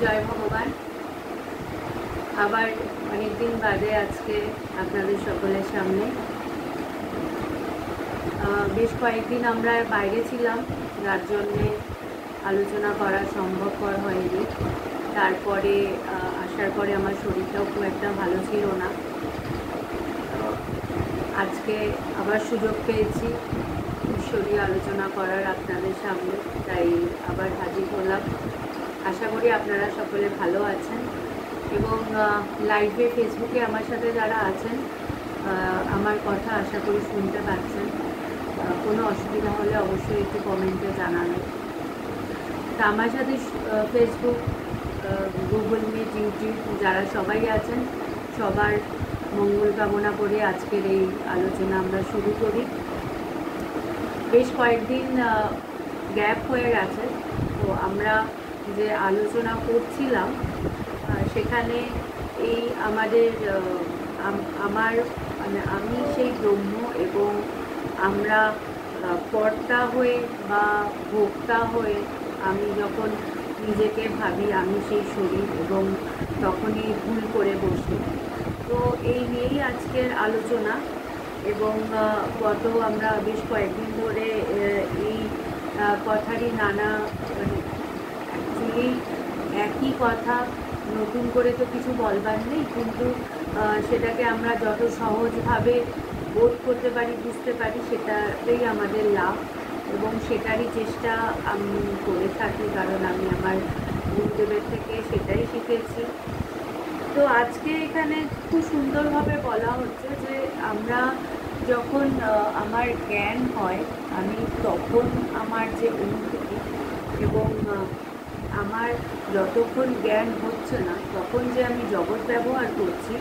জয় ভগবান। আবার অনেক দিন বাদে আজকে আপনাদের সকলের সামনে। বেশ কয়েকদিন আমরা বাইরে ছিলাম, যার জন্যে আলোচনা করা সম্ভবপর হয়নি। তারপরে আসার পরে আমার শরীরটাও খুব একটা ভালো ছিল না। আজকে আবার সুযোগ পেয়েছি ঈশ্বরীয় আলোচনা করার আপনাদের সামনে, তাই আবার হাজির হলাম। আশা করি আপনারা সকলে ভালো আছেন এবং লাইভে ফেসবুকে আমার সাথে যারা আছেন আমার কথা আশা করি শুনতে পাচ্ছেন। কোনো অসুবিধা হলে অবশ্যই একটু কমেন্টে জানাবেন। তা আমার সাথে ফেসবুক, গুগল মিট, ইউটিউব যারা সবাই আছেন সবার মঙ্গল কামনা করে আজকের এই আলোচনা আমরা শুরু করি। বেশ কয়েকদিন গ্যাপ হয়ে গেছে, তো আমরা যে আলোচনা করছিলাম সেখানে এই আমাদের আমার মানে আমি সেই ব্রহ্ম এবং আমরা কর্তা হয়ে বা ভোক্তা হয়ে আমি যখন নিজেকে ভাবি আমি সেই শরীর, এবং তখনই ভুল করে বসি। তো এই নিয়েই আজকের আলোচনা। এবং গত আমরা বেশ কয়েকদিন ধরে এই কথারই নানা অ্যাকচুয়ালি একই কথা, নতুন করে তো কিছু বলবার নেই, কিন্তু সেটাকে আমরা যত সহজভাবে বোধ করতে পারি, বুঝতে পারি, সেটাতেই আমাদের লাভ এবং সেটারই চেষ্টা আমি করে থাকি, কারণ আমি আমার গুরুদেবের থেকে সেটাই শিখেছি। তো আজকে এখানে খুব সুন্দরভাবে বলা হচ্ছে যে আমরা যখন আমার জ্ঞান হয়, আমি তখন আমার যে অনুভূতি, এবং আমার যতক্ষণ জ্ঞান হচ্ছে না তখন যে আমি জগৎ ব্যবহার করছি,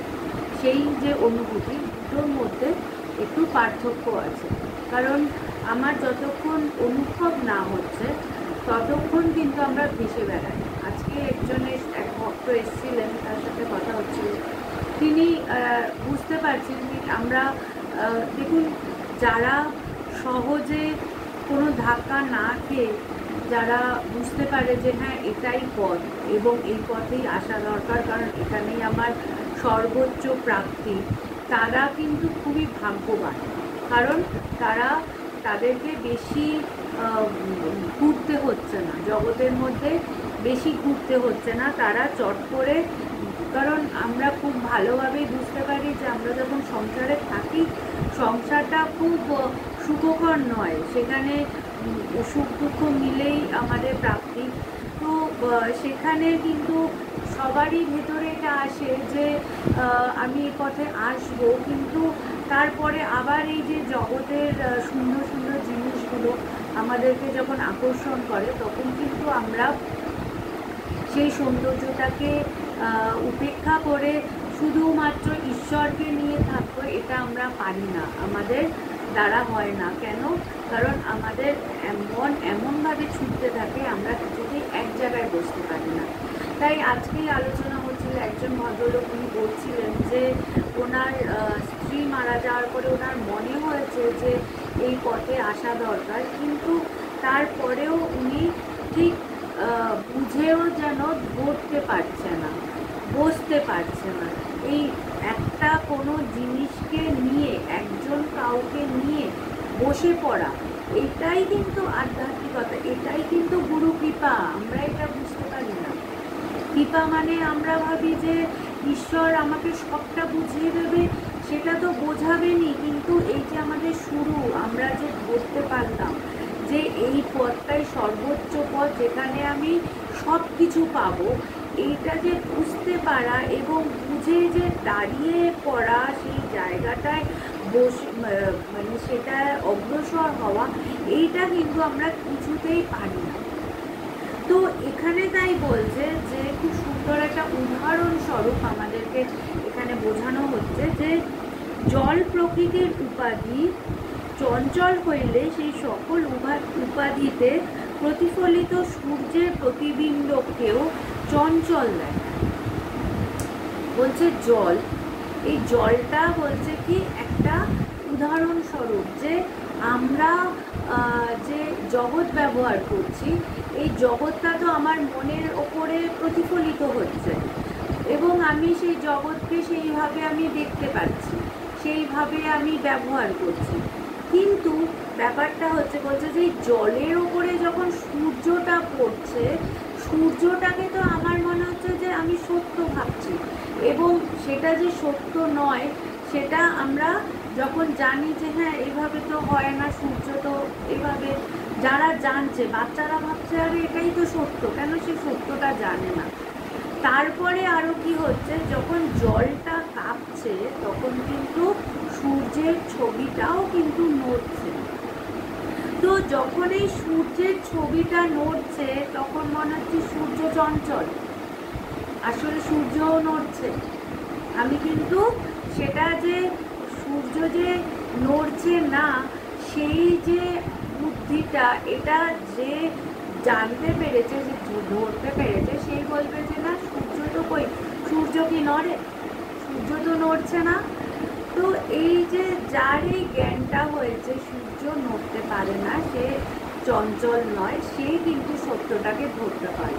সেই যে অনুভূতি, দুটোর মধ্যে একটু পার্থক্য আছে। কারণ আমার যতক্ষণ অনুভব না হচ্ছে ততক্ষণ কিন্তু আমরা ভেসে বেড়াই। আজকে এক ভক্ত এসেছিলেন, তার সাথে কথা হচ্ছিল, তিনি বুঝতে পারছেন আমরা দেখুন, যারা সহজে কোনো ধাক্কা না খেয়ে যারা বুঝতে পারে যে হ্যাঁ এটাই পথ এবং এই পথেই আসা দরকার, কারণ এখানেই আমার সর্বোচ্চ প্রাপ্তি, তারা কিন্তু খুবই ভাগ্যবান। কারণ তাদেরকে বেশি ঘুরতে হচ্ছে না, জগতের মধ্যে বেশি ঘুরতে হচ্ছে না, তারা চট করে। কারণ আমরা খুব ভালোভাবেই বুঝতে পারি যে আমরা যখন সংসারে থাকি, সংসারটা খুব সুখকর নয়, সেখানে সুখ দুঃখ মিলেই আমাদের প্রাপ্তি। তো সেখানে কিন্তু সবারই ভেতরে এটা আসে যে আমি এই পথে আসবো, কিন্তু তারপরে আবার এই যে জগতের সুন্দর সুন্দর জিনিসগুলো আমাদেরকে যখন আকর্ষণ করে, তখন কিন্তু আমরা সেই সৌন্দর্যটাকে উপেক্ষা করে শুধুমাত্র ঈশ্বরকে নিয়ে থাকবো, এটা আমরা পারি না, আমাদের দ্বারা হয় না। কেন? কারণ আমাদের এমনভাবে ছুটতে থাকে, আমরা কিছুতেই এক জায়গায় বসতে পারি না। তাই আজকেই আলোচনা হচ্ছিল, একজন ভদ্রলোক উনি বলছিলেন যে ওনার স্ত্রী মারা যাওয়ার পরে ওনার মনে হয়েছে যে এই পথে আসা দরকার, কিন্তু তারপরেও উনি ঠিক বুঝেও যেন ধরতে পারছে না, বসতে পারছে না। এই একটা কোনো জিনিসকে নিয়ে, একজন কাউকে নিয়ে বসে পড়া, এটাই কিন্তু আধ্যাত্মিকতা, এটাই কিন্তু গুরু কৃপা। আমরা এটা বুঝতে পারি না। কৃপা মানে আমরা ভাবি যে ঈশ্বর আমাকে সবটা বুঝিয়ে দেবে, সেটা তো বোঝাবেনি, কিন্তু এই যে আমাদের শুরু, আমরা যে ধরতে পারলাম যে এই পথটাই সর্বোচ্চ পথ, যেখানে আমি সব কিছু পাবো, এইটা যে বুঝতে পারা এবং বুঝে যে দাঁড়িয়ে পড়া, সেই জায়গাটায় বসে মানে সেটা অগ্রসর হওয়া, এইটা কিন্তু আমরা কিছুতেই পারি না। তো এখানে তাই বলছে যে খুব সুন্দর একটা উদাহরণস্বরূপ আমাদেরকে এখানে বোঝানো হচ্ছে যে জল প্রকৃতির উপাধি, চঞ্চল হইলে সেই সকল উপাধিতে প্রতিফলিত সূর্যের প্রতিবিম্বকেও চঞ্চল দেখায়। বলছে জল, এই জলটা বলছে কি একটা উদাহরণস্বরূপ, যে আমরা যে জগৎ ব্যবহার করছি, এই জগৎটা তো আমার মনের ওপরে প্রতিফলিত হচ্ছে এবং আমি সেই জগৎকে সেইভাবে আমি দেখতে পাচ্ছি, সেইভাবে আমি ব্যবহার করছি। কিন্তু ব্যাপারটা হচ্ছে বলছে যে জলের ওপরে যখন সূর্যটা পড়ছে, সূর্যটাকে তো আমার মনে হচ্ছে যে আমি সত্য ভাবছি এবং সেটা যে সত্য নয় সেটা আমরা যখন জানি যে হ্যাঁ এভাবে তো হয় না, সূর্য তো এভাবে, যারা জানছে, বাচ্চারা ভাবছে আরে এটাই তো সত্য, কেন সে সত্যটা জানে না। তারপরে আরও কি হচ্ছে, যখন জলটা কাঁপছে তখন কিন্তু সূর্যের ছবিটাও কিন্তু নড়ছে। তো যখন এই সূর্যের ছবিটা নড়ছে তখন মনে হচ্ছে সূর্য চঞ্চল, আসলে সূর্যও নড়ছে। আমি কিন্তু সেটা যে সূর্য যে নড়ছে না, সেই যে বুদ্ধিটা, এটা যে জানতে পেরেছে, যে ধরতে পেরেছে, সেই বলবে যে না সূর্য তো কই, সূর্য কি নড়ে, সূর্য তো নড়ছে না। তো এই যে যার এই জ্ঞানটা হয়েছে সূর্য নড়তে পারে না, সে চঞ্চল নয়, সে কিন্তু সত্যটাকে ধরতে পারে।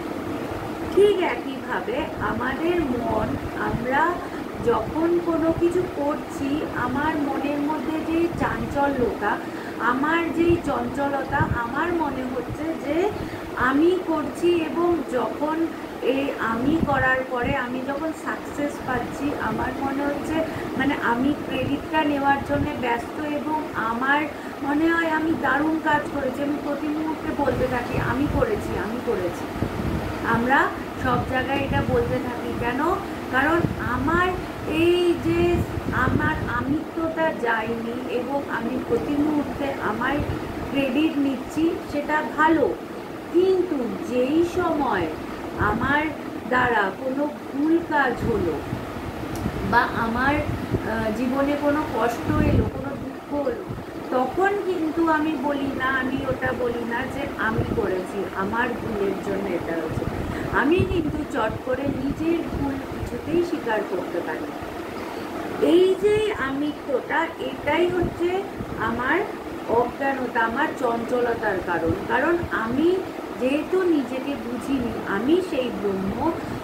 ঠিক একইভাবে আমাদের মন, আমরা যখন কোনো কিছু করছি, আমার মনের মধ্যে যে চাঞ্চল্যতা, আমার যেই চঞ্চলতা, আমার মনে হচ্ছে যে আমি করছি এবং যখন এই আমি করার পরে আমি যখন সাকসেস পাচ্ছি, আমার মনে হচ্ছে মানে আমি ক্রেডিটটা নেওয়ার জন্য ব্যস্ত এবং আমার মনে হয় আমি দারুণ কাজ করেছি, আমি প্রতি মুহূর্তে বলতে থাকি আমি করেছি, আমি করেছি। আমরা সব জায়গায় এটা বলতে থাকি, কেন? কারণ আমার এই যে আমার আমিত্বটা যায়নি এবং আমি প্রতি মুহূর্তে আমার ক্রেডিট নিচ্ছি, সেটা ভালো। কিন্তু যেই সময় আমার দ্বারা কোনো ভুল কাজ হলো বা আমার জীবনে কোনো কষ্ট এলো, কোনো দুঃখ হলো, তখন কিন্তু আমি বলি না, আমি ওটা বলি না যে আমি করেছি, আমার ভুলের জন্য এটা হচ্ছে। আমি কিন্তু চট করে নিজের ভুল কিছুতেই স্বীকার করতে পারি। এই যে আমিত্বটা, এটাই হচ্ছে আমার অজ্ঞানতা, আমার চঞ্চলতার কারণ। কারণ আমি যেহেতু নিজেকে বুঝিনি আমি সেই ব্রহ্ম,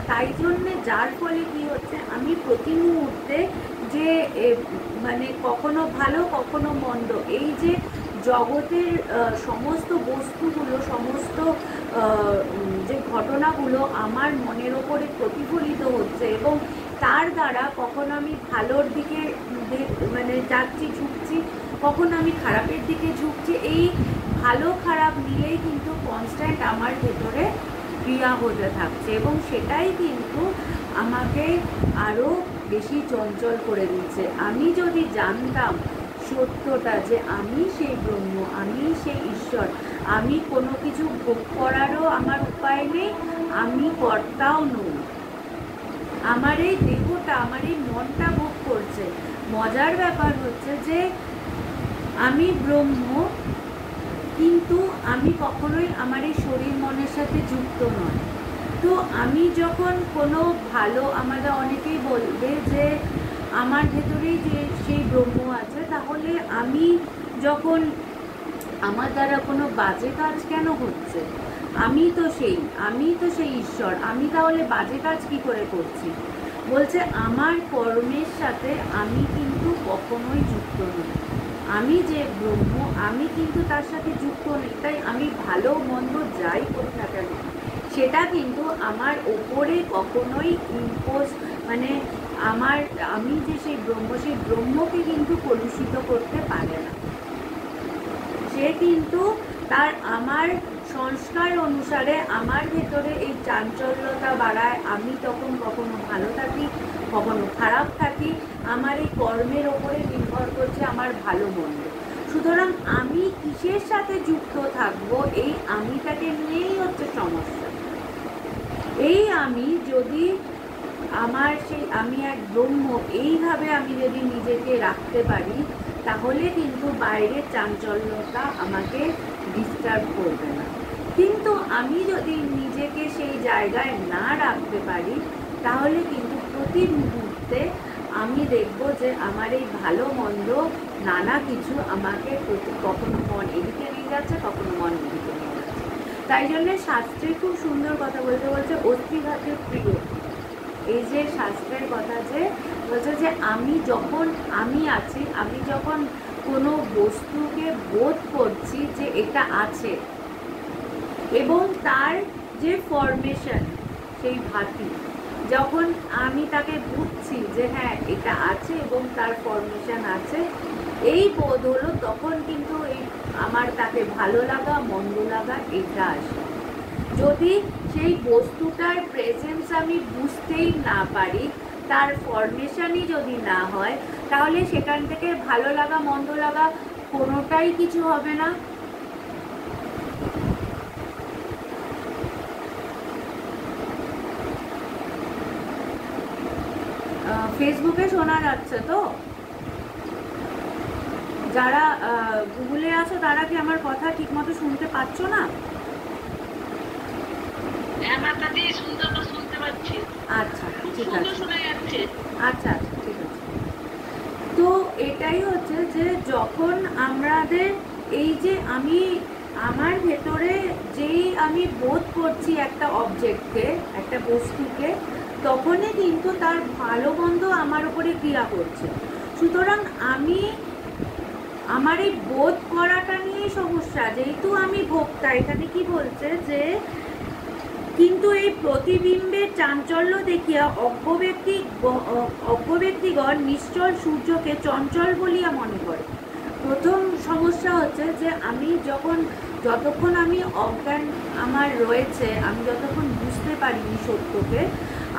তাই জন্যে যার ফলে কি হচ্ছে, আমি প্রতি মুহূর্তে যে মানে কখনো ভালো কখনো মন্দ, এই যে জগতের সমস্ত বস্তুগুলো, সমস্ত যে ঘটনাগুলো আমার মনের ওপরে প্রতিফলিত হচ্ছে এবং তার দ্বারা কখনো আমি ভালোর দিকে মানে যাচ্ছি, ঝুঁকছি, কখনো আমি খারাপের দিকে ঝুঁকছি। এই ভালো খারাপ মিলেই কিন্তু কনস্ট্যান্ট আমার ভেতরে ক্রিয়া হতে থাকছে এবং সেটাই কিন্তু আমাকে আরও বেশি চঞ্চল করে দিচ্ছে। আমি যদি জানতাম সত্যটা যে আমি সেই ব্রহ্ম, আমি সেই ঈশ্বর, আমি কোনো কিছু ভোগ করারও আমার উপায় নেই, আমি কর্তাও নই, আমার এই দেহটা, আমার এই মনটা ভোগ করছে। মজার ব্যাপার হচ্ছে যে আমি ব্রহ্ম, কিন্তু আমি কখনোই আমার এই শরীর মনের সাথে যুক্ত নয়। তো আমি যখন কোনো ভালো, আমাদের অনেকেই বলবে যে আমার ভেতরেই যে সেই ব্রহ্ম আছে, তাহলে আমি যখন আমার দ্বারা কোনো বাজে কাজ কেন হচ্ছে, আমি তো সেই ঈশ্বর, আমি তাহলে বাজে কাজ কি করে করছি? বলছে আমার কর্মের সাথে আমি কিন্তু কখনোই যুক্ত নই, আমি যে ব্রহ্ম আমি কিন্তু তার সাথে যুক্ত নেই। তাই আমি ভালো মন্দ যাই করি না কেন, সেটা কিন্তু আমার ওপরে কখনোই ইম্পোজ, মানে আমি যে সেই ব্রহ্মকে কিন্তু কলুষিত করতে পারে না। সে কিন্তু তার আমার সংস্কার অনুসারে আমার ভেতরে এই চাঞ্চল্যতা বাড়ায়, আমি তখন কখনো ভালো থাকি কখনো খারাপ থাকি, আমার এই কর্মের ওপরে নির্ভর করছে আমার ভালো মন্দ। সুতরাং আমি কিসের সাথে যুক্ত থাকবো, এই আমিটাকে নিয়েই হচ্ছে সমস্যা। এই আমি যদি আমার সেই আমি এক ব্রহ্ম, এইভাবে আমি যদি নিজেকে রাখতে পারি, তাহলে কিন্তু বাইরের চাঞ্চল্যতা আমাকে ডিস্টার্ব করবে না। কিন্তু আমি যদি নিজেকে সেই জায়গায় না রাখতে পারি, তাহলে কিন্তু প্রতি মুহূর্তে আমি দেখব যে আমার এই ভালো মন্দ নানা কিছু আমাকে কখনো মন এদিকে নিয়ে যাচ্ছে, কখনো মন এদিকে নিয়ে যাচ্ছে। তাই জন্যে শাস্ত্রে খুব সুন্দর কথা বলতে বলছে অস্থিঘাতে প্রিয়। এই যে শাস্ত্রের কথা যে বলছে যে আমি যখন আমি আছি, আমি যখন কোনো বস্তুকে বোধ করছি যে এটা আছে এবং তার যে ফরমেশন, সেই ভাতি যখন আমি তাকে বুঝছি যে হ্যাঁ এটা আছে এবং তার ফরমেশন আছে, এই বোধ হলো, তখন কিন্তু এই আমার তাকে ভালো লাগা মন্দ লাগা এটা আসে। যদি সেই বস্তুটার প্রেজেন্স আমি বুঝতেই না পারি, তার ফরমেশনই যদি না হয়, তাহলে সেখান থেকে ভালো লাগা মন্দ লাগা কোনোটাই কিছু হবে না। ফেসবুকে শোনা যাচ্ছে তো? যারা গুগলে আছো তারা কি আমার কথা ঠিক মতো শুনতে পাচ্ছ না? আচ্ছা ঠিক আছে, আচ্ছা ঠিক আছে। তো এটাই হচ্ছে যে যখন আমাদের এই যে আমি আমার ভেতরে যেই আমি বোধ করছি একটা অবজেক্টকে, একটা বস্তুকে, তখনই কিন্তু তার ভালো মন্দ আমার উপরে ক্রিয়া করছে। সুতরাং আমি আমার এই বোধ করাটা নিয়েই সমস্যা, যেহেতু আমি ভোক্তা। এখানে কি বলছে যে কিন্তু এই প্রতিবিম্বের চাঞ্চল্য দেখিয়া অজ্ঞ ব্যক্তিগণ নিশ্চল সূর্যকে চঞ্চল বলিয়া মনে করে। প্রথম সমস্যা হচ্ছে যে আমি যতক্ষণ আমি অজ্ঞান আমার রয়েছে, আমি যতক্ষণ বুঝতে পারিনি সত্যকে,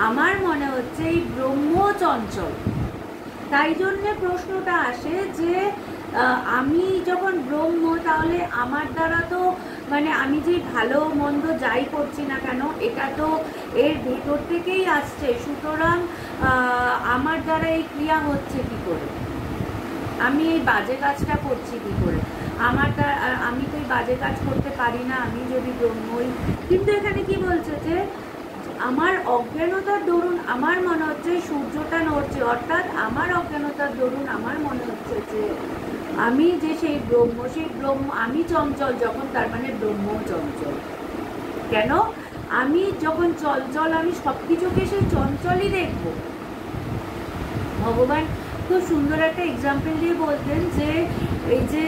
আমার মনে হচ্ছে এই ব্রহ্ম চঞ্চল। তাই জন্যে প্রশ্নটা আসে যে আমি যখন ব্রহ্ম, তাহলে আমার দ্বারা তো মানে আমি যে ভালো মন্দ যাই করছি না কেন, এটা তো এর ভেতর থেকেই আসছে। সুতরাং আমার দ্বারা এই ক্রিয়া হচ্ছে কি করে? আমি এই বাজে কাজটা করছি কি করে? আমি তো এই বাজে কাজ করতে পারি না আমি যদি ব্রহ্মই। কিন্তু এখানে কি বলছে যে আমার অজ্ঞানতার দরুন আমার মনে হচ্ছে সূর্যটা নড়ছে, অর্থাৎ আমার অজ্ঞানতার দরুন আমার মনে হচ্ছে যে আমি যে সেই ব্রহ্ম আমি চঞ্চল যখন, তার মানে ব্রহ্ম চঞ্চল। কেন? আমি যখন চঞ্চল, আমি সব কিছুকে সেই চঞ্চলই দেখব। ভগবান খুব সুন্দর একটা এক্সাম্পল দিয়ে বলতেন যে এই যে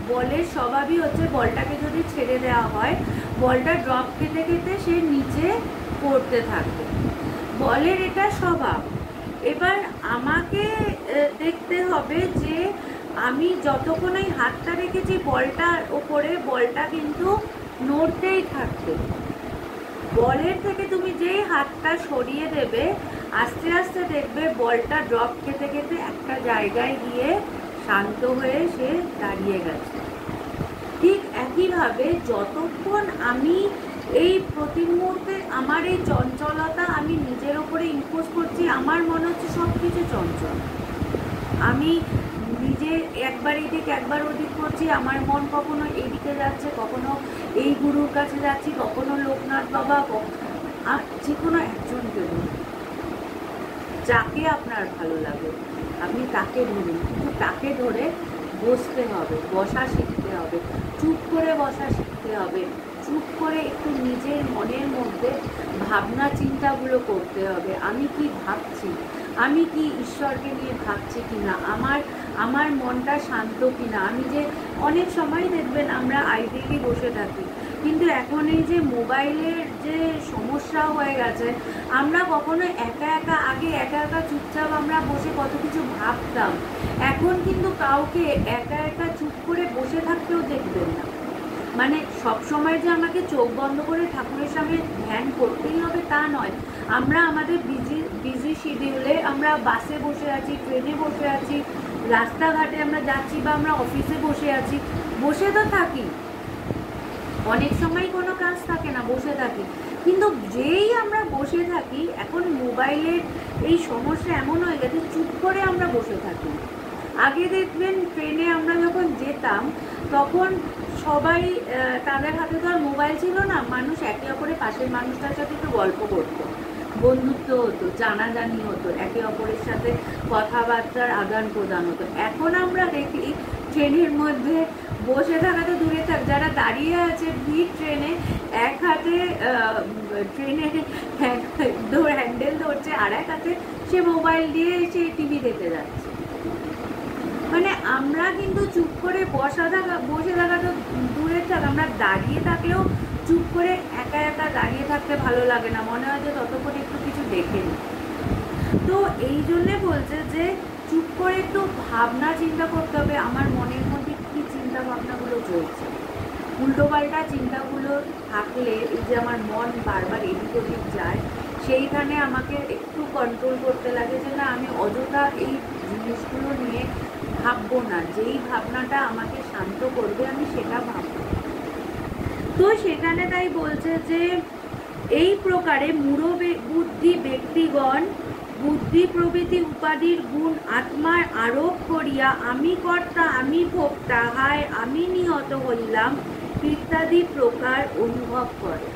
বলের স্বভাবই হচ্ছে বলটাকে যদি ছেড়ে দেওয়া হয়, বলটা ড্রপ খেতে খেতে সে নিচে পড়তে থাকবে। বলের এটা স্বভাব। এবার আমাকে দেখতে হবে যে আমি যতক্ষণ এই হাতটা রেখেছি বলটার ওপরে, বলটা কিন্তু নড়তেই থাকবে। বলের থেকে তুমি যেই হাতটা সরিয়ে দেবে, আস্তে আস্তে দেখবে বলটা ড্রপ খেতে খেতে একটা জায়গায় গিয়ে শান্ত হয়ে সে দাঁড়িয়ে গেছে। ঠিক একইভাবে যতক্ষণ আমি এই প্রতি মুহূর্তে আমার এই চঞ্চলতা আমি নিজের ওপরে ইম্পোজ করছি, আমার মনে হচ্ছে সব কিছু চঞ্চল। আমি নিজে একবার এদিক একবার ওদিক করছি, আমার মন কখনো এদিকে যাচ্ছে, কখনো এই গুরুর কাছে যাচ্ছি, কখনো লোকনাথ বাবা, যে কোনো একজনকে ধরুন, যাকে আপনার ভালো লাগে আপনি তাকে ধরুন। কিন্তু তাকে ধরে বসতে হবে, বসা শিখতে হবে, চুপ করে বসা শিখতে হবে, চুপ করে একটু নিজের মনের মধ্যে ভাবনা চিন্তাগুলো করতে হবে। আমি কি ভাবছি, আমি কি ঈশ্বরকে নিয়ে ভাবছি কিনা, আমার মনটা শান্ত কিনা। আমি যে অনেক সময় দেখবেন আমরা আইডিয়ালি বসে থাকি, কিন্তু এখন এই যে মোবাইলের যে সমস্যা হয়ে গেছে, আমরা কখনো আগে একা একা চুপচাপ আমরা বসে কত কিছু ভাবতাম। এখন কিন্তু কাউকে একা একা চুপ করে বসে থাকতেও দেখবেন না। মানে সব সময় যে আমাকে চোখ বন্ধ করে ঠাকুরের সামনে ধ্যান করতেই হবে তা নয়। আমরা আমাদের বিজি শিডিউলে আমরা বাসে বসে আছি, ট্রেনে বসে আছি, রাস্তাঘাটে আমরা যাচ্ছি, বা আমরা অফিসে বসে আছি, বসে তো থাকি। অনেক সময় কোনো কাজ থাকে না, বসে থাকি। কিন্তু যেই আমরা বসে থাকি, এখন মোবাইলের এই সমস্যা এমন হয়ে গেছে, চুপ করে আমরা বসে থাকি। আগে দেখবেন ট্রেনে আমরা যখন যেতাম, তখন সবাই তাদের হাতে তো আর মোবাইল ছিল না, মানুষ একে অপরের পাশের মানুষটার সাথে একটু গল্প করতো। বন্ধুত্ব হতো, জানাজানি হতো, একে অপরের সাথে কথাবার্তার আদান প্রদান হতো। এখন আমরা দেখি ট্রেনের মধ্যে বসে থাকা তো দূরে থাক, যারা দাঁড়িয়ে আছে ভিড় ট্রেনে, এক হাতে ট্রেনের হ্যান্ডেল ধরছে, আর এক হাতে সে মোবাইল দিয়ে সে টিভি দেখতে যাচ্ছে। মানে আমরা কিন্তু চুপ করে বসে থাকা তো দূরে থাক, আমরা দাঁড়িয়ে থাকলেও চুপ করে একা একা দাঁড়িয়ে থাকতে ভালো লাগে না, মনে হয় যে ততক্ষণ একটু কিছু দেখে নি। তো এই জন্যে বলছে যে চুপ করে একটু ভাবনা চিন্তা করতে হবে, আমার মনের মধ্যে কী চিন্তা ভাবনাগুলো চলছে। উল্টোপাল্টা চিন্তাগুলো থাকলে এই যে আমার মন বারবার এদিক ওদিক যায়, সেইখানে আমাকে একটু কন্ট্রোল করতে লাগে যে না, আমি অযথা এই জিনিসগুলো নিয়ে ভাববো না, যেই ভাবনাটা আমাকে শান্ত করবে আমি সেটা ভাববো। তো সেখানে তাই বলছে যে এই প্রকারে মূঢ় বুদ্ধি ব্যক্তিগণ বুদ্ধি প্রভৃতি উপাধির গুণ আত্মার আরোপ করিয়া আমি কর্তা আমি ভোক্তা হায় আমি নিহত হইলাম ইত্যাদি প্রকার অনুভব করে।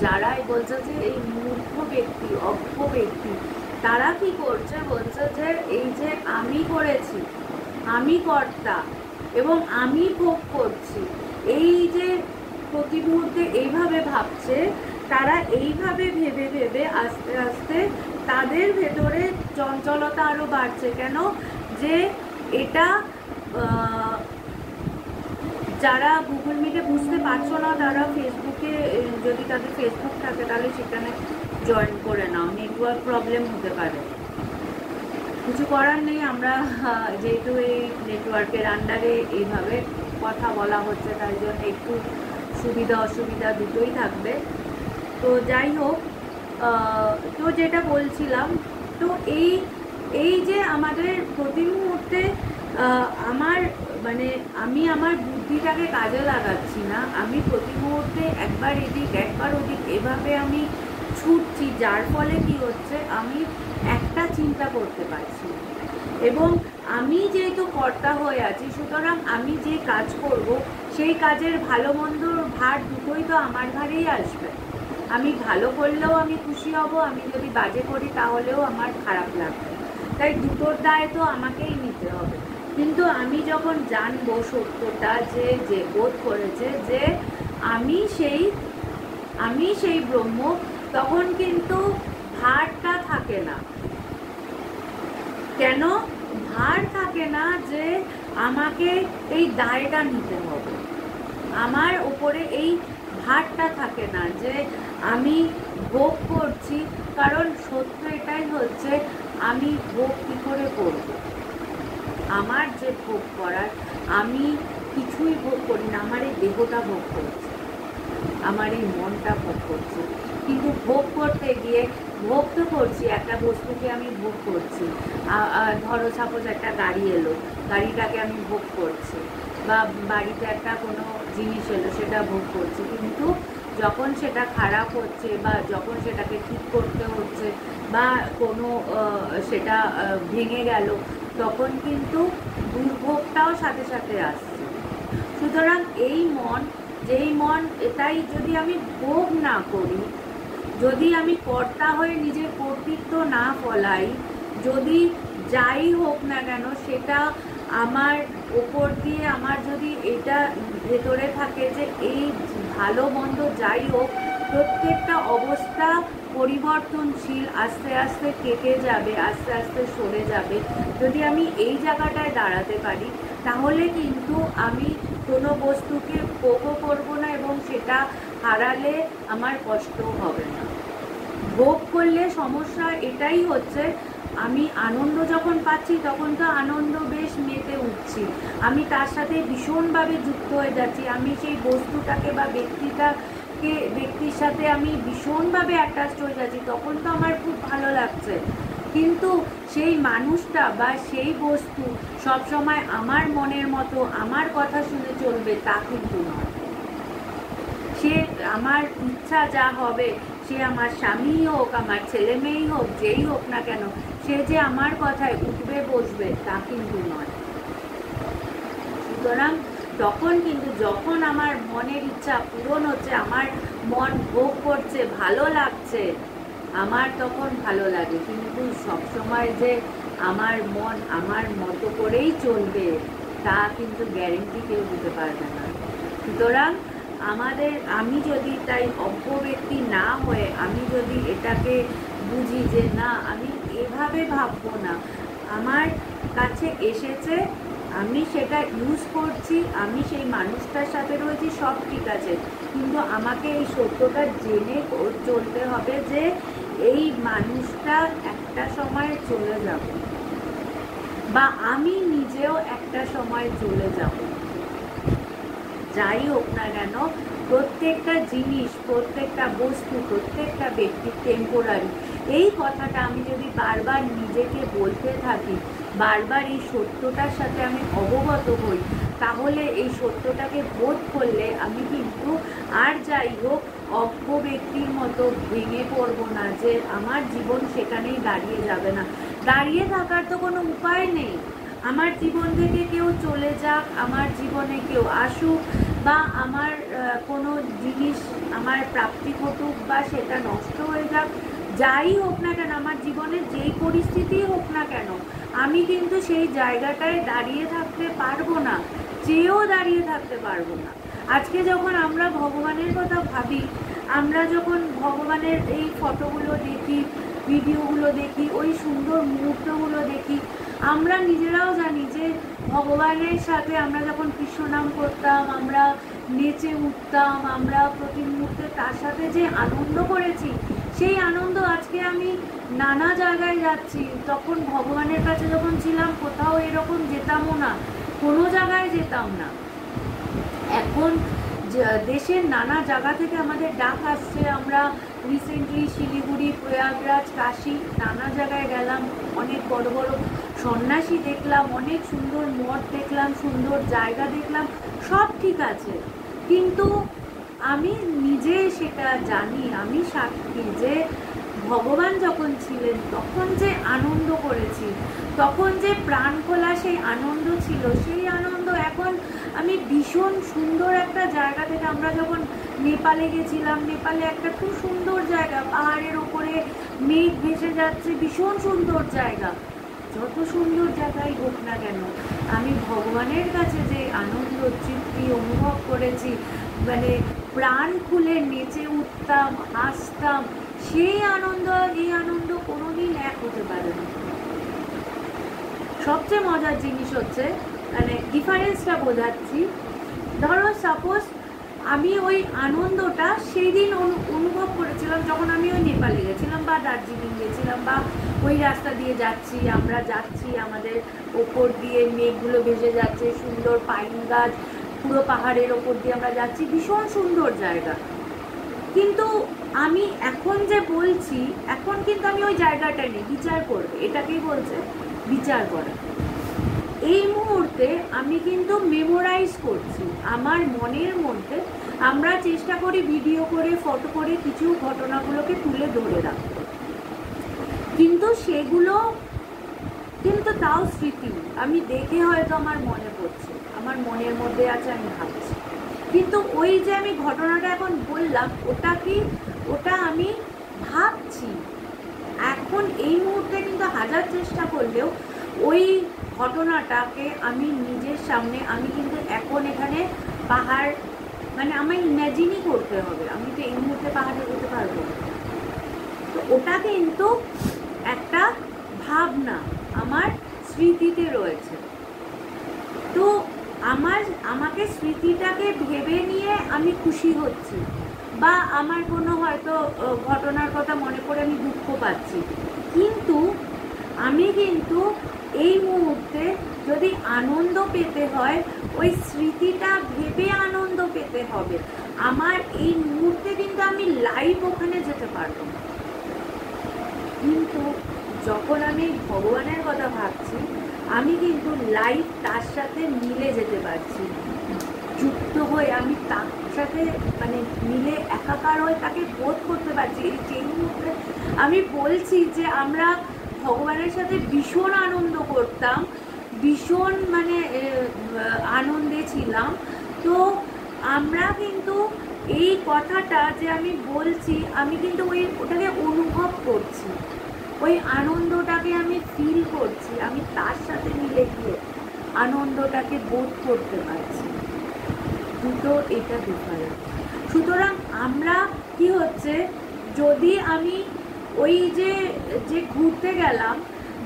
যারাই বলছে যে এই মূর্খ ব্যক্তি, অজ্ঞ ব্যক্তি, তারা কি করছে, বলছে যে এই যে আমি করেছি, আমি কর্তা এবং আমি ভোগ করছি, এই যে প্রতি মুহূর্তে এইভাবে ভাবছে, তারা এইভাবে ভেবে ভেবে আস্তে আস্তে তাদের ভেতরে চঞ্চলতা আরও বাড়ছে। কেন? যে এটা যারা গুগল মিটে বুঝতে পারছো না, তারা ফেসবুকে, যদি তাদের ফেসবুক থাকে তাহলে সেখানে জয়েন করে নাও, নেটওয়ার্ক প্রবলেম হতে পারে, কিছু করার নেই। আমরা যেহেতু এই নেটওয়ার্কের আন্ডারে এইভাবে কথা বলা হচ্ছে, তাই জন্য একটু সুবিধা অসুবিধা দুটোই থাকবে। তো যাই হোক, তো যেটা বলছিলাম, তো এই যে আমাদের প্রতি মুহূর্তে আমার মানে আমি আমার বুদ্ধিটাকে কাজে লাগাচ্ছি না, আমি প্রতি মুহূর্তে একবার এদিক একবার ওদিক এভাবে আমি ছুটছি, যার ফলে কি হচ্ছে, আমি একটা চিন্তা করতে পারছি না। এবং আমি যেহেতু কর্তা হয়ে আছি, সুতরাং আমি যে কাজ করব সেই কাজের ভালো মন্দর ভার দুটোই তো আমার ঘাড়েই আসবে। আমি ভালো করলেও আমি খুশি হব, আমি যদি বাজে করি তাহলেও আমার খারাপ লাগবে, তাই দুটোর দায় তো আমাকেই নিতে হবে। কিন্তু আমি যখন জানবো সত্যটা, যে বোধ করেছে যে আমি সেই ব্রহ্ম, তখন কিন্তু ভারটা থাকে না। কেন ভার থাকে না? যে আমাকে এই দায়টা নিতে হবে, আমার ওপরে এই ভারটা থাকে না যে আমি ভোগ করছি। কারণ সত্য এটাই হচ্ছে, আমি ভোগ কী করে করব? আমার যে ভোগ করার, আমি কিছুই ভোগ করি না, আমার এই দেহটা ভোগ করছে, আমার এই মনটা ভোগ করছে। কিন্তু ভোগ করতে গিয়ে ভোগ তো করছি, একটা বস্তুকে আমি ভোগ করছি। ধরো সাপোজ একটা গাড়ি এলো, গাড়িটাকে আমি ভোগ করছি, বা বাড়িতে একটা কোনো জিনিস এলো, সেটা ভোগ করছি। কিন্তু যখন সেটা খারাপ হচ্ছে, বা যখন সেটাকে ঠিক করতে হচ্ছে, বা কোনো সেটা ভেঙে গেল, তখন কিন্তু দুর্ভোগটাও সাথে সাথে আসছে। সুতরাং যেই মন এটাই যদি আমি ভোগ না করি, যদি আমি কর্তা হয়ে নিজের কর্তৃত্ব না ফলাই, যদি যাই হোক না কেন সেটা আমার ওপর দিয়ে, আমার যদি এটা ভেতরে থাকে যে এই ভালো মন্দ যাই হোক, প্রত্যেকটা অবস্থা পরিবর্তনশীল, আস্তে আস্তে কেটে যাবে, আস্তে আস্তে সরে যাবে, যদি আমি এই জায়গাটায় দাঁড়াতে পারি, তাহলে কিন্তু আমি কোনো বস্তুকে ভোগও করবো না, এবং সেটা হারালে আমার কষ্টও হবে না। ভোগ করলে সমস্যা এটাই হচ্ছে, আমি আনন্দ যখন পাচ্ছি তখন তো আনন্দ বেশ মেতে উঠছি, আমি তার সাথে ভীষণভাবে যুক্ত হয়ে যাচ্ছি, আমি সেই বস্তুটাকে বা ব্যক্তির সাথে আমি ভীষণভাবে অ্যাটাচড হয়ে যাচ্ছি, তখন তো আমার খুব ভালো লাগছে। কিন্তু সেই মানুষটা বা সেই বস্তু সবসময় আমার মনের মতো আমার কথা শুনে চলবে তা কিন্তু নয়। সে আমার ইচ্ছা যা হবে, সে আমার স্বামীই হোক, আমার ছেলে মেয়েই হোক, যেই হোক না কেন, সে যে আমার কথায় উঠবে বসবে তা কিন্তু নয়। সুতরাং তখন কিন্তু যখন আমার মনের ইচ্ছা পূরণ হচ্ছে, আমার মন ভোগ করছে, ভালো লাগছে, আমার তখন ভালো লাগে। কিন্তু সবসময় যে আমার মন আমার মতো করেই চলবে তা কিন্তু গ্যারেন্টি কেউ দিতে পারবে না। সুতরাং আমি যদি তাই অজ্ঞ ব্যক্তি না হয়ে আমি যদি এটাকে বুঝি যে না, আমি এভাবে ভাববো না, আমার কাছে এসেছে, আমি সেটা ইউজ করছি, আমি সেই মানুষটার সাথে রয়েছি, সব ঠিক আছে, কিন্তু আমাকে এই সত্যটা জেনে চলতে হবে যে এই মানুষটা একটা সময় চলে যাবে, বা আমি নিজেও একটা সময় চলে যাব। যাই হোক না কেন, প্রত্যেকটা জিনিস, প্রত্যেকটা বস্তু, প্রত্যেকটা ব্যক্তি টেম্পোরারি। এই কথাটা আমি যদি বারবার নিজেকে বলতে থাকি, বারবার এই সত্যটার সাথে আমি অবগত হই, তাহলে এই সত্যটাকে বোধ করলে আমি কিন্তু আর যাই হোক অজ্ঞ ব্যক্তির মতো ভেঙে পড়বো না যে আমার জীবন সেখানেই দাঁড়িয়ে যাবে না। দাঁড়িয়ে থাকার তো কোনো উপায় নেই। আমার জীবন থেকে কেউ চলে যাক, আমার জীবনে কেউ আসুক, বা আমার কোনো জিনিস আমার প্রাপ্তি ঘটুক, বা সেটা নষ্ট হয়ে যাক, যাই হোক না কেন, আমার জীবনে যেই পরিস্থিতিই হোক না কেন, আমি কিন্তু সেই জায়গাটায় দাঁড়িয়ে থাকতে পারবো না, চেয়েও দাঁড়িয়ে থাকতে পারবো না। আজকে যখন আমরা ভগবানের কথা ভাবি, আমরা যখন ভগবানের এই ফটোগুলো দেখি, ভিডিওগুলো দেখি, ওই সুন্দর মুহূর্তগুলো দেখি, আমরা নিজেরাও জানি যে ভগবানের সাথে আমরা যখন কৃষ্ণ নাম করতাম, আমরা নেচে উঠতাম, আমরা প্রতি মুহূর্তে তার সাথে যে আনন্দ করেছি, সেই আনন্দ আজকে আমি নানা জায়গায় যাচ্ছি, তখন ভগবানের কাছে যখন ছিলাম কোথাও এরকম যেতামও না, কোনো জায়গায় যেতাম না। এখন দেশের নানা জায়গা থেকে আমাদের ডাক আসছে, আমরা রিসেন্টলি শিলিগুড়ি, প্রয়াগরাজ, কাশী নানা জায়গায় গেলাম, অনেক বড় বড় সন্ন্যাসী দেখলাম, অনেক সুন্দর মঠ দেখলাম, সুন্দর জায়গা দেখলাম, সব ঠিক আছে, কিন্তু আমি নিজে সেটা জানি, আমি সাক্ষী যে ভগবান যখন ছিলেন তখন যে আনন্দ করেছি, তখন যে প্রাণ খোলা সেই আনন্দ ছিল, সেই আনন্দ এখন আমি ভীষণ সুন্দর একটা জায়গা থেকে, আমরা যখন নেপালে গেছিলাম, নেপালে একটা খুব সুন্দর জায়গা, পাহাড়ের ওপরে মেঘ ভেসে যাচ্ছে, ভীষণ সুন্দর জায়গা। যত সুন্দর জায়গায় হোক না কেন, আমি ভগবানের কাছে যে আনন্দ তৃপ্তি অনুভব করেছি, মানে প্রাণ খুলে নেচে উঠতাম, হাসতাম, সেই আনন্দ এই আনন্দ কোনোদিন এক হতে পারে না। সবচেয়ে মজার জিনিস হচ্ছে, মানে ডিফারেন্সটা বোঝাচ্ছি, ধরো সাপোজ আমি ওই আনন্দটা সেই দিন অনুভব করেছিলাম যখন আমি ওই নেপালে গেছিলাম, বা দার্জিলিং গেছিলাম, বা ওই রাস্তা দিয়ে যাচ্ছি, আমরা যাচ্ছি, আমাদের ওপর দিয়ে মেঘগুলো ভেসে যাচ্ছে, সুন্দর পাইন গাছ, পুরো পাহাড়ের ওপর দিয়ে আমরা যাচ্ছি, ভীষণ সুন্দর জায়গা। কিন্তু আমি এখন যে বলছি, এখন কিন্তু আমি ওই জায়গাটা নেই, বিচার করবে, এটাকেই বলছে বিচার করা। এই মুহূর্তে আমি কিন্তু মেমোরাইজ করছি আমার মনের মধ্যে, আমরা চেষ্টা করি ভিডিও করে, ফটো করে কিছু ঘটনাগুলোকে তুলে ধরে রাখতে, কিন্তু সেগুলো কিন্তু তাও স্মৃতি, আমি দেখে হয়তো আমার মনে পড়ছে, আমার মনের মধ্যে আছে, আমি ভাবছি, কিন্তু ওই যে আমি ঘটনাটা এখন বললাম, ওটা কি, ওটা আমি ভাবছি এখন এই মুহূর্তে, কিন্তু হাজার চেষ্টা করলেও ওই ঘটনাটাকে আমি নিজের সামনে, আমি কিন্তু এখন এখানে পাহাড়, মানে আমায় ইম্যাজিনই করতে হবে, আমি তো এই মুহূর্তে পাহাড়ে যেতে পারবো না। তো ওটা কিন্তু একটা ভাবনা আমার স্মৃতিতে রয়েছে। তো আমাকে স্মৃতিটাকে ভেবে নিয়ে আমি খুশি হচ্ছি, বা আমার কোনো হয়তো ঘটনার কথা মনে করে আমি দুঃখ পাচ্ছি, কিন্তু আমি কিন্তু এই মুহূর্তে যদি আনন্দ পেতে হয়, ওই স্মৃতিটা ভেবে আনন্দ পেতে হবে। আমার এই মুহূর্তে কিন্তু আমি লাইভ ওখানে যেতে পারবো না, কিন্তু যখন আমি ভগবানের কথা ভাবছি, আমি কিন্তু লাইভ তার সাথে মিলে যেতে পারছি, যুক্ত হয়ে আমি তার সাথে মানে মিলে একাকার হয়ে তাকে বোধ করতে পারছি। এই মুহূর্তে আমি বলছি যে আমরা ভগবানের সাথে ভীষণ আনন্দ করতাম, ভীষণ মানে আনন্দে ছিলাম। তো আমরা কিন্তু এই কথাটা যে আমি বলছি, আমি কিন্তু ওটাকে অনুভব করছি, ওই আনন্দটাকে আমি ফিল করছি, আমি তার সাথে মিলে গিয়ে আনন্দটাকে বোধ করতে পারছি। দুটো এটা ডিফারেন্ট। সুতরাং আমরা কি হচ্ছে, যদি আমি ওই যে যে ঘুরতে গেলাম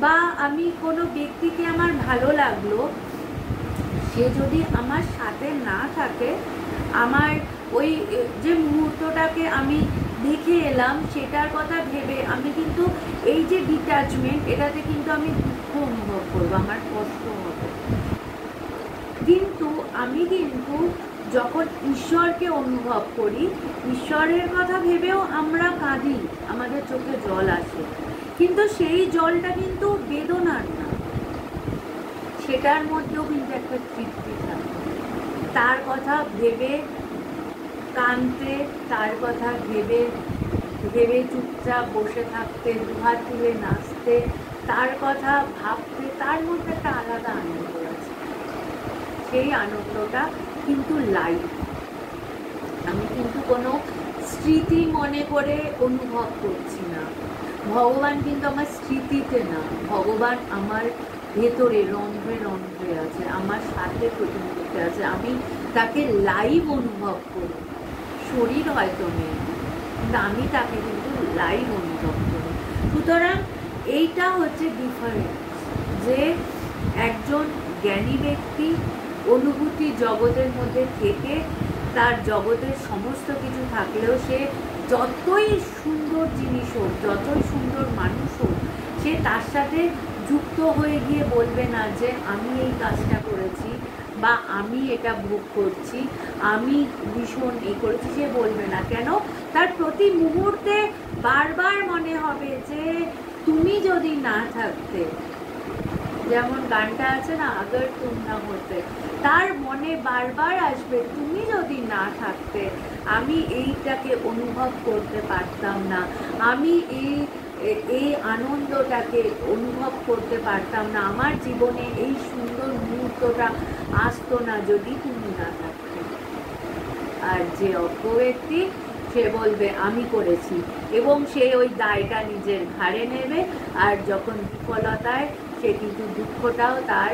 বা আমি কোনো ব্যক্তিকে আমার ভালো লাগলো, সে যদি আমার সাথে না থাকে, আমার ওই যে মুহূর্তটাকে আমি দেখে এলাম সেটার কথা ভেবে আমি কিন্তু এই যে ডিট্যাচমেন্ট, এটাতে কিন্তু আমি দুঃখ অনুভব করবো, আমার কষ্ট হবে। কিন্তু আমি কিন্তু যখন ঈশ্বরকে অনুভব করি, ঈশ্বরের কথা ভেবেও আমরা কাঁদি, আমাদের চোখে জল আসে, কিন্তু সেই জলটা কিন্তু বেদনার না, সেটার মধ্যেও কিন্তু একটা তৃপ্তি থাকে। তার কথা ভেবে কাঁদতে, তার কথা ভেবে ভেবে চুপচাপ বসে থাকতে, দুহাত তুলে নাচতে, তার কথা ভাবতে, তার মধ্যে একটা আলাদা আনন্দ আছে। সেই আনন্দটা কিন্তু লাইভ, আমি কিন্তু কোনো স্মৃতি মনে করে অনুভব করছি না। ভগবান কিন্তু আমার স্মৃতিতে না, ভগবান আমার ভেতরে রন্ধ্রে রন্ধ্রে আছে, আমার সাথে প্রতিমূর্তিতে আছে, আমি তাকে লাইভ অনুভব করি। শরীর হয়তো নেই, কিন্তু আমি তাকে কিন্তু লাইভ অনুভব করি। সুতরাং এইটা হচ্ছে ডিফারেন্স, যে একজন জ্ঞানী ব্যক্তি অনুভূতি জগতের মধ্যে থেকে, তার জগতের সমস্ত কিছু থাকলেও সে যতই সুন্দর জিনিস হোক, যতই সুন্দর মানুষ হোক, সে তার সাথে যুক্ত হয়ে গিয়ে বলবে না যে আমি এই কাজটা করেছি বা আমি এটা ভোগ করছি, আমি ভীষণ এই করেছি, সে বলবে না। কেন? তার প্রতি মুহূর্তে বারবার মনে হবে যে তুমি যদি না থাকতে, যেমন গানটা আছে না, আগর তুম না হতে, তার মনে বারবার আসবে তুমি যদি না থাকতে আমি এইটাকে অনুভব করতে পারতাম না, আমি এই আনন্দটাকে অনুভব করতে পারতাম না, আমার জীবনে এই সুন্দর মুহূর্তটা আসতো না যদি তুমি না থাকতে। আর যে অজ্ঞ ব্যক্তি, সে বলবে আমি করেছি, এবং সে ওই দায়টা নিজের ঘাড়ে নেবে, আর যখন বিফলতায় সে কিন্তু দুঃখটাও তার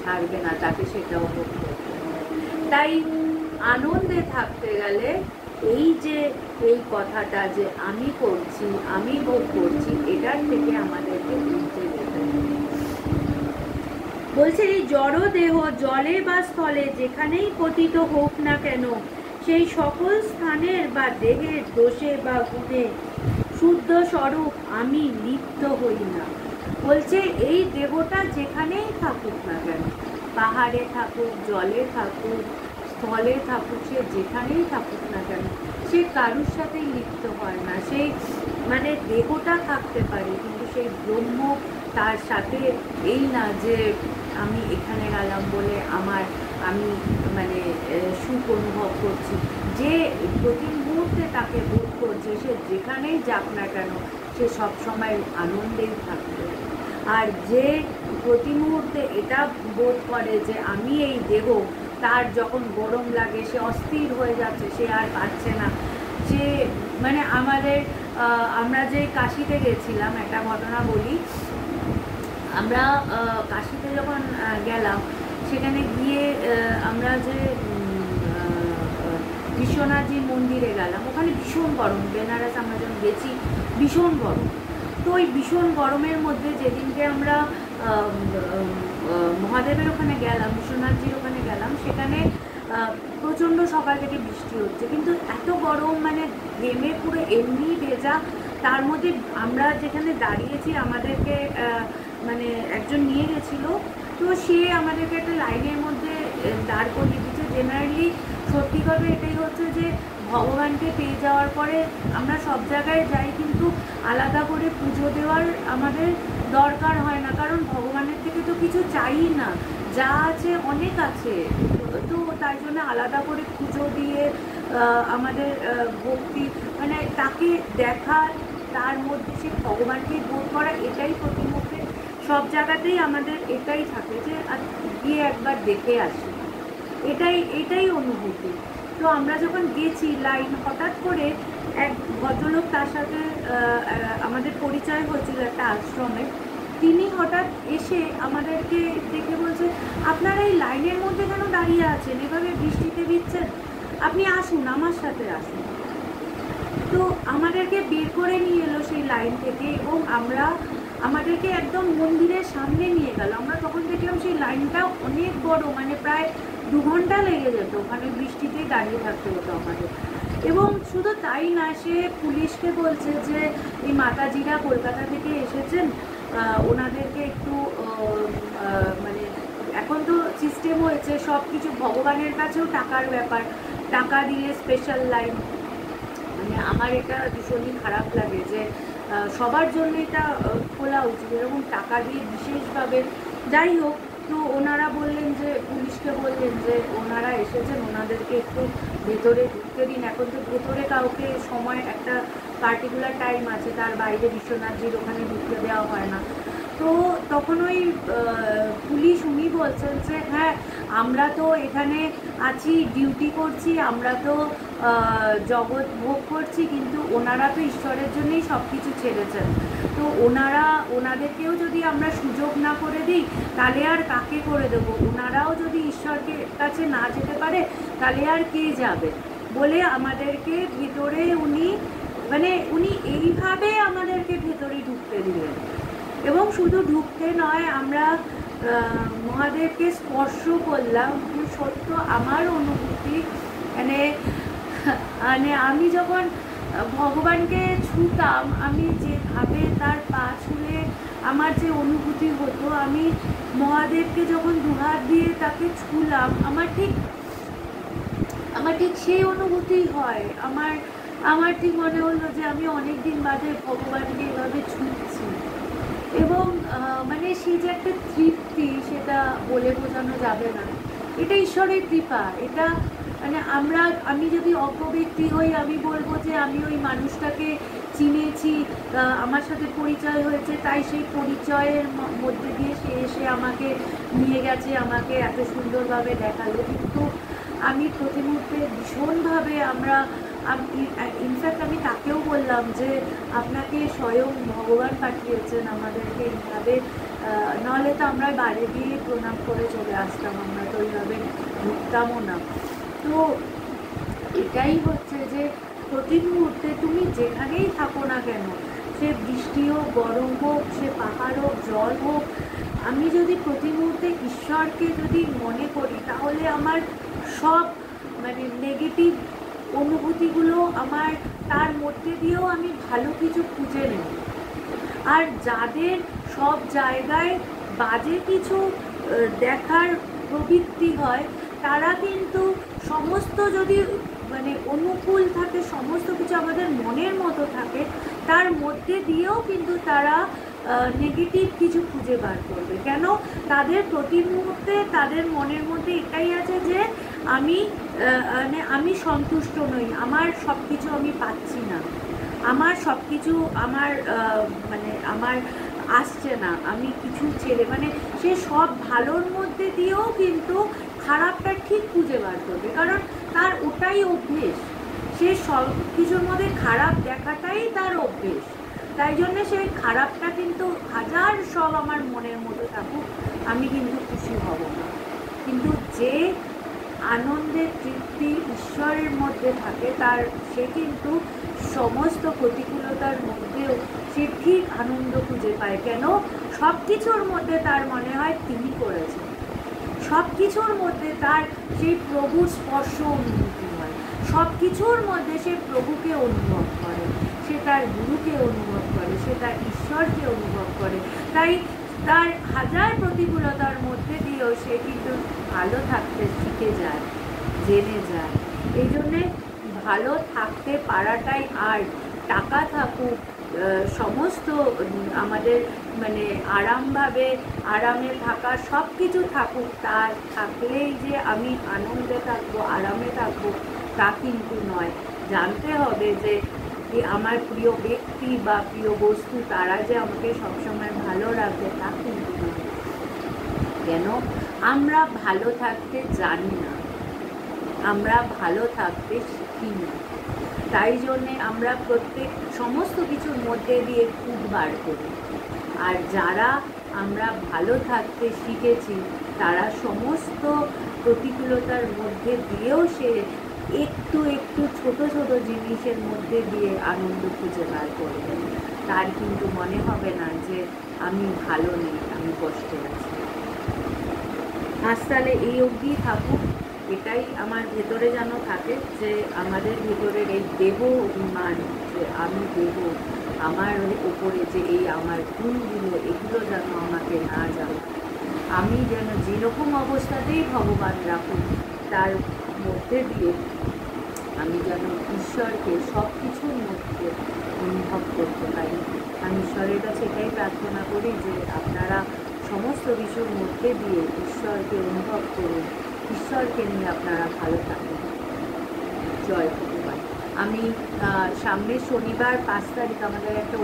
ছাড়বে না, তাকে সেটাও ভোগ করতে হবে। তাই আনন্দে থাকতে গেলে এই যে এই কথাটা যে আমি করছি, আমি ভোগ করছি, এটার থেকে আমাদেরকে উঠতে যেতে হবে। বলছে এই জড় দেহ জলে বা স্থলে যেখানেই পতিত হোক না কেন, সেই সকল স্থানের বা দেহের দোষে বা গুণে শুদ্ধ স্বরূপ আমি লিপ্ত হই না। বলছে এই দেহটা যেখানেই থাকুক না কেন, পাহাড়ে থাকুক, জলে থাকুক, স্থলে থাকুক, সে যেখানেই থাকুক না কেন, সে কারুর সাথেই লিপ্ত হয় না। সেই মানে দেহটা থাকতে পারে, কিন্তু সেই ব্রহ্ম তার সাথে এই না যে আমি এখানে গেলাম বলে আমি মানে সুখ অনুভব করছি। যে প্রতি মুহূর্তে তাকে বোধ করছে, সে যেখানেই যাক না কেন সে সবসময় আনন্দেই থাকবে। আর যে প্রতি মুহূর্তে এটা বোধ করে যে আমি এই দেহ, তার যখন গরম লাগে সে অস্থির হয়ে যাচ্ছে, সে আর পারছে না, সে মানে আমরা যে কাশিতে গেছিলাম, একটা ঘটনা বলি। আমরা কাশিতে যখন গেলাম, সেখানে গিয়ে আমরা যে বিশ্বনাথজির মন্দিরে গেলাম, ওখানে ভীষণ গরম, বেনারস আমরা যখন গেছি ভীষণ গরম। তো ওই ভীষণ গরমের মধ্যে যেদিনকে আমরা মহাদেবের ওখানে গেলাম, বিশ্বনাথজির ওখানে গেলাম, সেখানে প্রচণ্ড সকাল থেকে বৃষ্টি হচ্ছে, কিন্তু এত গরম, মানে ঘেমে পুরো এমনি ভেজা। তার মধ্যে আমরা যেখানে দাঁড়িয়েছি আমাদেরকে মানে একজন নিয়ে গেছিলো, তো সে আমাদেরকে একটা লাইনের মধ্যে দাঁড় করিয়ে দিচ্ছে। জেনারেলি সত্যি কথা এটাই হচ্ছে যে ভগবানকে পেয়ে যাওয়ার পরে আমরা সব জায়গায় যাই, কিন্তু আলাদা করে পুজো দেওয়ার আমাদের দরকার হয় না, কারণ ভগবানের থেকে তো কিছু চাই না, যা আছে অনেক আছে। তো তাই জন্য আলাদা করে পুজো দিয়ে আমাদের ভক্তি মানে তাকে দেখা, তার মধ্যে সে ভগবানকে বোধ করা, এটাই প্রতি মুহূর্তে সব জায়গাতেই আমাদের এটাই থাকে যে গিয়ে একবার দেখে আসি, এটাই অনুভূতি। তো আমরা যখন গেছি লাইন, হঠাৎ করে এক ভদ্রলোক, তার সাথে আমাদের পরিচয় হয়েছিল একটা আশ্রমে। তিনি হঠাৎ এসে আমাদেরকে দেখে বলছে, আপনারা এই লাইনের মধ্যে কেন দাঁড়িয়ে আছেন, এভাবে বৃষ্টিতে ভিজছেন, আপনি আসুন, আমার সাথে আসুন। তো আমাদেরকে বের করে নিয়ে এলো সেই লাইন থেকে, এবং আমাদেরকে একদম মন্দিরের সামনে নিয়ে গেল। আমরা তখন দেখলাম সেই লাইনটা অনেক বড়, মানে প্রায় 2 ঘন্টা লেগে যেত, ওখানে বৃষ্টিতেই দাঁড়িয়ে থাকতে হতো আমাদের। এবং শুধু তাই না, সে পুলিশকে বলছে যে এই মাতাজিরা কলকাতা থেকে এসেছেন, ওনাদেরকে একটু মানে এখন তো সিস্টেম হয়েছে সব কিছু, ভগবানের কাছেও টাকার ব্যাপার, টাকা দিলে স্পেশাল লাইন। মানে আমার এটা ভীষণই খারাপ লাগে যে সবার জন্য এটা খোলা উচিত, এরকম টাকা দিয়ে বিশেষভাবে। যাই হোক, তো ওনারা বললেন যে, পুলিশকে বললেন যে ওনারা এসেছেন, ওনাদেরকে একটু ভেতরে ঢুকতে দিন। এখন তো ভেতরে কাউকে সময়, একটা পার্টিকুলার টাইম আছে, তার বাইরে বিশ্বনাথজির ওখানে ঢুকতে দেওয়া হয় না। তো তখন ওই পুলিশ উনি বলছেন যে হ্যাঁ, আমরা তো এখানে আছি, ডিউটি করছি, আমরা তো জগৎ ভোগ করছি, কিন্তু ওনারা তো ঈশ্বরের জন্যই সব কিছু ছেড়েছেন। তো ওনাদেরকেও যদি আমরা সুযোগ না করে দিই, তাহলে আর কাকে করে দেবো? ওনারাও যদি ঈশ্বরকে কাছে না যেতে পারে, তাহলে আর কে যাবে? বলে আমাদেরকে ভেতরে উনি এইভাবে আমাদেরকে ভেতরে ঢুকতে দিলেন। এবং শুধু ঢুকতে নয়, আমরা মহাদেবকে স্পর্শ করলাম। সত্য আমার অনুভূতি, মানে আমি যখন ভগবানকে ছুতাম, আমি যেভাবে তার পা ছুঁয়ে আমার যে অনুভূতি হতো, আমি মহাদেবকে যখন দুহাত দিয়ে তাকে ছুলাম, আমার ঠিক সেই অনুভূতি হয়। আমার ঠিক মনে হলো যে আমি অনেক দিন বাদে ভগবানকে এভাবে ছুঁচ্ছি। এবং মানে সেই যে একটা তৃপ্তি, সেটা বলে বোঝানো যাবে না। এটা ঈশ্বরের কৃপা। এটা মানে আমি যদি অজ্ঞ ব্যক্তি হই, আমি বলবো যে আমি ওই মানুষটাকে চিনেছি, আমার সাথে পরিচয় হয়েছে, তাই সেই পরিচয়ের মধ্যে দিয়ে সে এসে আমাকে নিয়ে গেছে, আমাকে এত সুন্দরভাবে দেখালো। কিন্তু আমি প্রতি মুহূর্তে ভীষণভাবে ইনফ্যাক্ট আমি তাকেও বললাম যে আপনাকে স্বয়ং ভগবান পাঠিয়েছেন আমাদেরকে এইভাবে, নাহলে তো আমরা বাইরে গিয়ে প্রণাম করে চলে আসতাম, আমরা তো ওইভাবে ঢুকতামও না। তো এটাই হচ্ছে যে প্রতি মুহূর্তে তুমি যেখানেই থাকো না কেন, সে বৃষ্টি হোক, গরম হোক, সে পাহাড় হোক, জল হোক, আমি যদি প্রতি মুহূর্তে ঈশ্বরকে যদি মনে করি, তাহলে আমার সব মানে নেগেটিভ অনুভূতিগুলো আমার তার মধ্যে দিয়েও আমি ভালো কিছু খুঁজে নেব। আর যাদের সব জায়গায় বাজে কিছু দেখার প্রবৃত্তি হয়, তারা কিন্তু সমস্ত যদি মানে অনুকূল থাকে, সমস্ত কিছু আমাদের মনের মতো থাকে, তার মধ্যে দিয়েও কিন্তু তারা নেগেটিভ কিছু খুঁজে বার করবে। কেন? তাদের প্রতি মুহূর্তে তাদের মনের মধ্যে এটাই আছে যে আমি সন্তুষ্ট নই, আমার সব কিছু আমি পাচ্ছি না, আমার সব কিছু আমার আসছে না, আমি কিছু ছেড়ে, মানে সে সব ভালোর মধ্যে দিয়েও কিন্তু খারাপটা ঠিক খুঁজে বার করবে, কারণ তার ওটাই অভ্যেস। সে সব কিছুর মধ্যে খারাপ দেখাটাই তার অভ্যেস। তাই জন্যে সেই খারাপটা কিন্তু হাজার সব আমার মনের মধ্যে থাকুক, আমি কিন্তু খুশি হব না। কিন্তু যে আনন্দের তৃপ্তি ঈশ্বরের মধ্যে থাকে, সে কিন্তু সমস্ত প্রতিকূলতার মধ্যেও সে ঠিক আনন্দ খুঁজে পায়। কেন? সব কিছুর মধ্যে তার মনে হয় তিনি করেছেন, সব কিছুর মধ্যে তার সেই প্রভুর স্পর্শ অনুভূতি হয়, সব কিছুর মধ্যে সে প্রভুকে অনুভব করে, সে তার গুরুকে অনুভব করে, সে তার ঈশ্বরকে অনুভব করে। তাই তার হাজার প্রতিকূলতার মধ্যে দিয়েও সে কিন্তু ভালো থাকতে শিখে যায়, জেনে যায়। এই জন্যে ভালো থাকতে পারাটাই, আর টাকা থাকুক, সমস্ত আমাদের মানে আরামে থাকা সব কিছু থাকুক, তার থাকলেই যে আমি আনন্দে থাকবো, আরামে থাকবো, তা কিন্তু নয়। জানতে হবে যে আমার প্রিয় ব্যক্তি বা প্রিয় বস্তু তারা যে আমাকে সবসময় ভালো রাখবে তা কিন্তু নয়। কেন? আমরা ভালো থাকতে জানি না, আমরা ভালো থাকতে শিখি না। তাই জন্যে আমরা সমস্ত কিছুর মধ্যে দিয়ে খুঁত বার করি। আর যারা আমরা ভালো থাকতে শিখেছি তারা সমস্ত প্রতিকূলতার মধ্যে দিয়েও সে একটু একটু ছোট ছোট জিনিসের মধ্যে দিয়ে আনন্দ খুঁজে বার করবে। তার কিন্তু মনে হবে না যে আমি ভালো নেই, আমি কষ্টে আছি। আজ তাহলে এই অবধি থাকুক, এটাই আমার ভেতরে যেন থাকে, যে আমাদের ভেতরের এই দেহ অভিমান, যে আমি দেহ, আমার ওপরে যে এই আমার গুণগুলো, এগুলো যেন আমাকে না জানে। আমি যেন যেরকম অবস্থাতেই ভগবান রাখুন তার মধ্যে দিয়ে আমি যেন ঈশ্বরকে সব কিছুর মধ্যে অনুভব করতে পারি। আমি ঈশ্বরের কাছে এটাই প্রার্থনা করি যে আপনারা সমস্ত কিছুর মধ্যে দিয়ে ঈশ্বরকে অনুভব করুন, ঈশ্বরকে নিয়ে আপনারা ভালো থাকুন। জয় ভগবান। আমি সামনের শনিবার 5 তারিখ আমাদের একটা